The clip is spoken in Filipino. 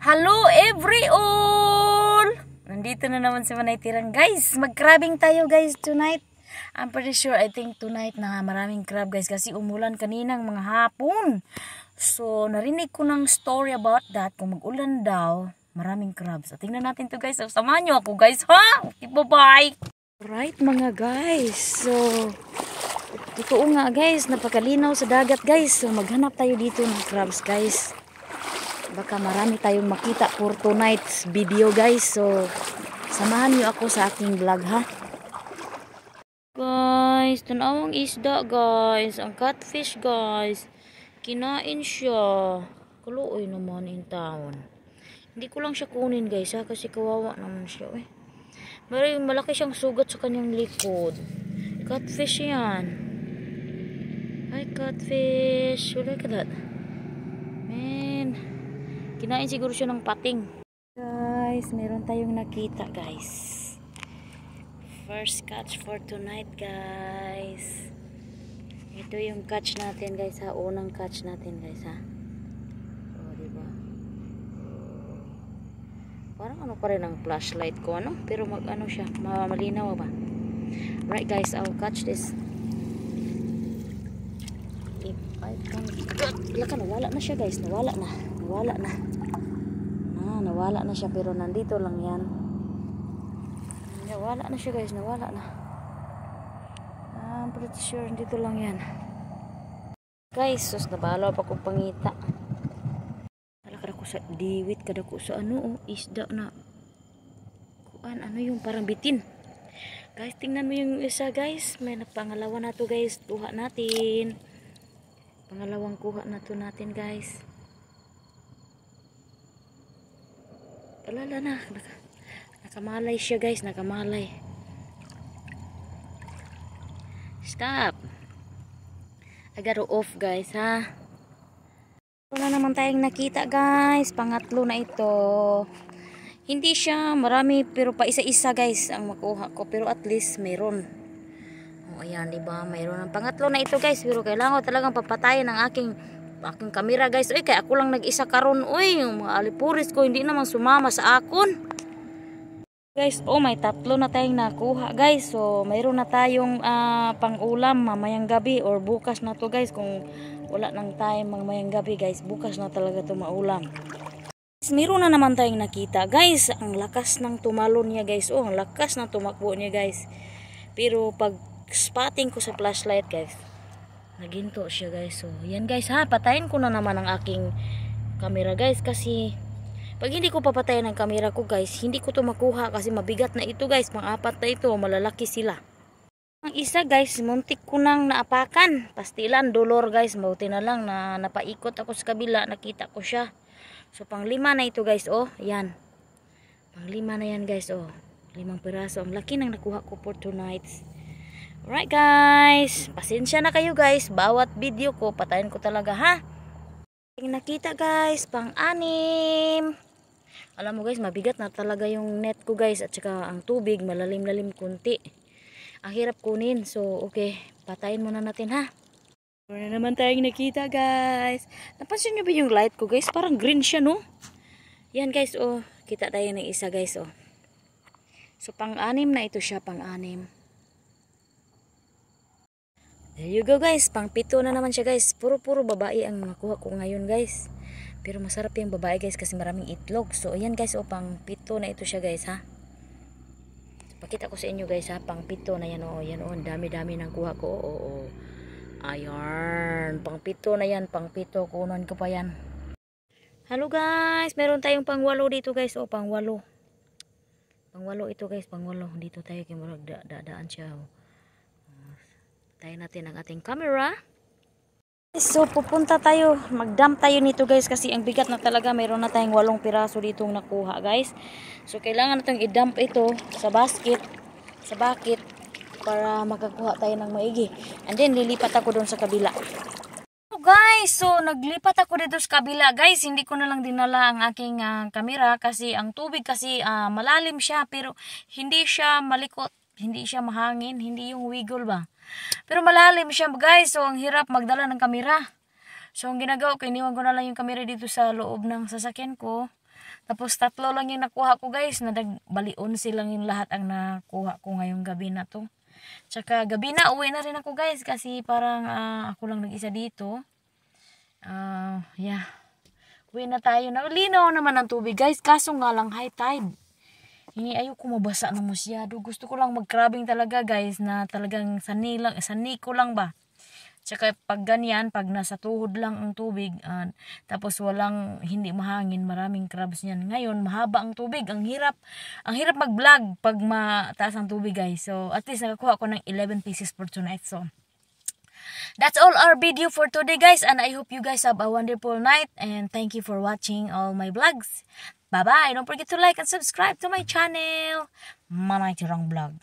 Hello everyone! Nandito na naman si Manay Tirang, guys. Mag-crabbing tayo, guys, tonight. I'm pretty sure, I think tonight na maraming crab, guys, kasi umulan kaninang mga hapon. So, narinig ko ng story about that. Kung mag-ulan daw, maraming crabs. So, tingnan natin to, guys. So, samahan nyo ako, guys, ha? Okay, bye-bye! Right, mga guys. So, ito nga, guys, napakalinaw sa dagat, guys. So, maghanap tayo dito ng crabs, guys. Baka marami tayong makita for tonight's video, guys. So, samahan niyo ako sa aking vlog, ha? Guys, tanawang isda, guys. Ang catfish, guys. Kinain siya. Kaluoy naman in town. Hindi ko lang siya kunin, guys, ha? Kasi kawawa naman siya, eh. Malaki siyang sugat sa kanyang likod. Catfish yan. Hi, catfish. Look at that. Man. Kinain siguro siya ng pating. Guys, meron tayong nakita, guys. First catch for tonight, guys. Ito yung catch natin, guys, ha. Unang catch natin, guys, ha. Oh, diba? Parang ano pa rin ang flashlight ko, ano? Pero ano siya, malinaw ba? Right, guys, I'll catch this. If I can... Laka, nawala na siya, guys. Nawala na. Nawala na siya, pero nandito lang yan. Nawala na siya, guys. Nawala na. I'm pretty sure nandito lang yan. Guys, sus, nabalaw pa kong pangita. Kada ko sa diwit, kada ko sa ano, isda na. Kuan, ano yung parang bitin. Guys, tingnan mo yung isa, guys. May pangalawa na to, guys. Kuha natin. Pangalawang kuha na to natin, guys. Alala na. Nakamalay siya, guys. Nakamalay. Stop. I gotta off, guys, ha. Wala naman tayong nakita, guys. Pangatlo na ito. Hindi siya marami, pero pa isa-isa, guys, ang makuha ko. Pero at least mayroon. O, ayan, diba? Mayroon ang pangatlo na ito, guys. Pero kailangan ko talagang papatayin ang aking camera, guys. Uy, kaya ako lang nag-isa karon. Uy, yung mga alipuris ko hindi naman sumama sa akon. Guys, oh, may tatlo na tayong nakuha, guys. So, mayroon na tayong pang-ulam mamayang gabi or bukas na to, guys. Kung wala nang time mamayang gabi, guys, bukas na talaga to maulam. Guys, mayroon na naman tayong nakita, guys. Ang lakas ng tumalon niya, guys. Oh, ang lakas ng tumakbo niya, guys. Pero pag spotting ko sa flashlight, guys, naginto siya, guys. So, yan, guys, ha. Patayin ko na naman ang aking camera, guys. Kasi, pag hindi ko papatayin ang camera ko, guys, hindi ko to makuha. Kasi mabigat na ito, guys. Pang-apat na ito. Malalaki sila. Ang isa, guys, muntik ko nang naapakan. Pastilan, dolor, guys. Mabuti na lang na napaikot ako sa kabila. Nakita ko siya. So, pang-5 na ito, guys. Oh, yan. Pang-5 na yan, guys. Oh, 5 piraso. Ang laki nang nakuha ko for tonight. Alright, guys, pasensya na kayo, guys. Bawat video ko, patayin ko talaga, ha. Yung nakita, guys, pang-6. Alam mo, guys, mabigat na talaga yung net ko, guys. At saka ang tubig, malalim-lalim kunti. Ang hirap kunin. So, okay, patayin muna natin, ha. Wala naman tayong nakita, guys. Napansin nyo ba yung light ko, guys? Parang green siya, no? Yan, guys, oh. Kita tayo ng isa, guys, oh. So, pang-6 na ito siya, pang-6. There you go, guys. Pang-7 na naman siya, guys. Puro babae ang nakuha ko ngayon, guys. Pero masarap yung babae, guys, kasi maraming itlog. So, ayan, guys. O, pang-7 na ito siya, guys, ha. Pakita ko sa inyo, guys, ha. Pang-7 na yan, o. Yan, o. Dami-dami nang kuha ko. O. Ayan. Pang-7 na yan. Pang-7. Kunan ko pa yan. Hello, guys. Meron tayong pang-8 dito, guys. O, pang-8. Pang-8 ito, guys. Pang-8. Dito tayo kaya dadaan siya, o. Tayo natin ang ating camera. So, pupunta tayo. Mag-dump tayo nito, guys. Kasi ang bigat na talaga. Mayroon na tayong 8 piraso ditong nakuha, guys. So, kailangan natin i-dump ito sa basket. Sa bucket. Para makakuha tayo ng maigi. And then, lilipat ako doon sa kabila. So, guys. So, naglipat ako dito sa kabila, guys. Hindi ko na lang dinala ang aking camera. Kasi ang tubig kasi malalim siya. Pero, hindi siya malikot. Hindi siya mahangin. Hindi yung wiggle ba. Pero malalim siya, guys. So, ang hirap magdala ng kamera. So, ang ginagawa ko, iniwan ko na lang yung camera dito sa loob ng sasakyan ko. Tapos 3 lang yung nakuha ko guys. Bali 11 lang yung lahat ang nakuha ko ngayong gabi na to. Tsaka gabi na, uwi na rin ako guys. Kasi parang ako lang nag-isa dito. Yeah. Uwi na tayo. Linaw naman ang tubig guys. Kaso nga lang high tide. Ayoko mabasa na masyado. Gusto ko lang mag-crabbing talaga guys. Na talagang sani ko lang ba. Tsaka pag ganyan, pag nasa tuhod lang ang tubig, tapos hindi mahangin, maraming crabs niyan. Ngayon, mahaba ang tubig. Ang hirap mag-vlog pag mataas ang tubig guys. So, at least nakakuha ko ng 11 pieces for tonight. So, that's all our video for today guys. And I hope you guys have a wonderful night. And thank you for watching all my vlogs. Bye-bye. Don't forget to like and subscribe to my channel. Manay Tirang Vlog.